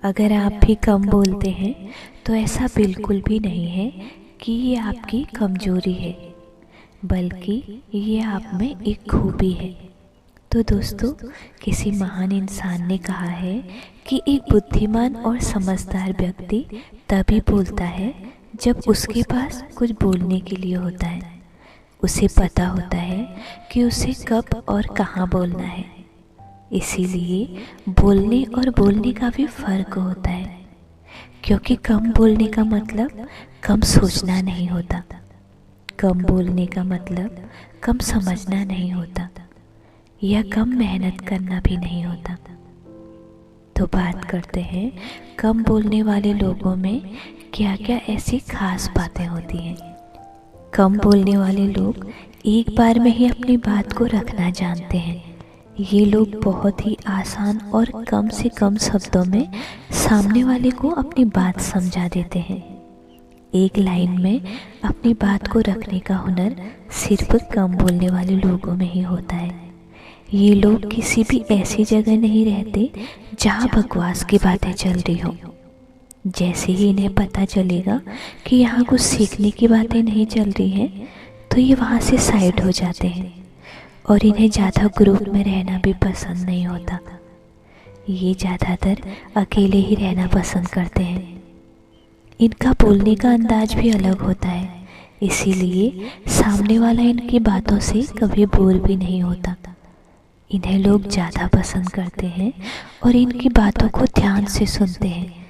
अगर आप भी कम बोलते हैं तो ऐसा बिल्कुल भी नहीं है कि ये आपकी कमजोरी है, बल्कि ये आप में एक खूबी है। तो दोस्तों, किसी महान इंसान ने कहा है कि एक बुद्धिमान और समझदार व्यक्ति तभी बोलता है जब उसके पास कुछ बोलने के लिए होता है। उसे पता होता है कि उसे कब और कहाँ बोलना है। इसीलिए बोलने और बोलने का भी फर्क होता है, क्योंकि कम बोलने का मतलब कम सोचना नहीं होता। कम बोलने का मतलब कम समझना नहीं होता, या कम मेहनत करना भी नहीं होता। तो बात करते हैं कम बोलने वाले लोगों में क्या क्या ऐसी खास बातें होती हैं। कम बोलने वाले लोग एक बार में ही अपनी बात को रखना जानते हैं। ये लोग बहुत ही आसान और कम से कम शब्दों में सामने वाले को अपनी बात समझा देते हैं। एक लाइन में अपनी बात को रखने का हुनर सिर्फ कम बोलने वाले लोगों में ही होता है। ये लोग किसी भी ऐसी जगह नहीं रहते जहाँ बकवास की बातें चल रही हो। जैसे ही इन्हें पता चलेगा कि यहाँ कुछ सीखने की बातें नहीं चल रही हैं, तो ये वहाँ से साइड हो जाते हैं और इन्हें ज़्यादा ग्रुप में रहना भी पसंद नहीं होता। ये ज़्यादातर अकेले ही रहना पसंद करते हैं। इनका बोलने का अंदाज भी अलग होता है, इसीलिए सामने वाला इनकी बातों से कभी बोर भी नहीं होता। इन्हें लोग ज़्यादा पसंद करते हैं और इनकी बातों को ध्यान से सुनते हैं,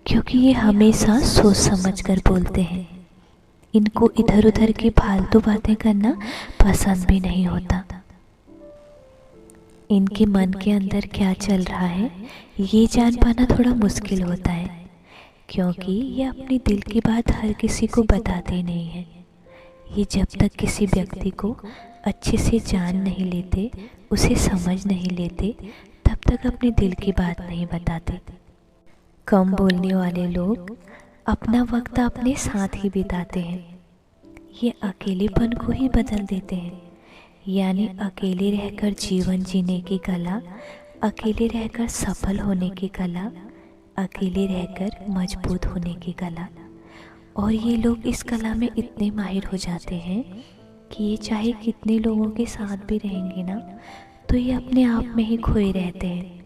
क्योंकि ये हमेशा सोच समझ कर बोलते हैं। इनको इधर उधर की फालतू बातें करना पसंद भी नहीं होता। इनके मन के अंदर क्या चल रहा है ये जान पाना थोड़ा मुश्किल होता है, क्योंकि ये अपनी दिल की बात हर किसी को बताते नहीं हैं। ये जब तक किसी व्यक्ति को अच्छे से जान नहीं लेते, उसे समझ नहीं लेते, तब तक अपने दिल की बात नहीं बताते। कम बोलने वाले लोग अपना वक्त अपने साथ ही बिताते हैं। ये अकेलेपन को ही बदल देते हैं, यानी अकेले रहकर जीवन जीने की कला, अकेले रहकर सफल होने की कला, अकेले रहकर मजबूत होने की कला। और ये लोग इस कला में इतने माहिर हो जाते हैं कि ये चाहे कितने लोगों के साथ भी रहेंगे ना, तो ये अपने आप में ही खोए रहते हैं।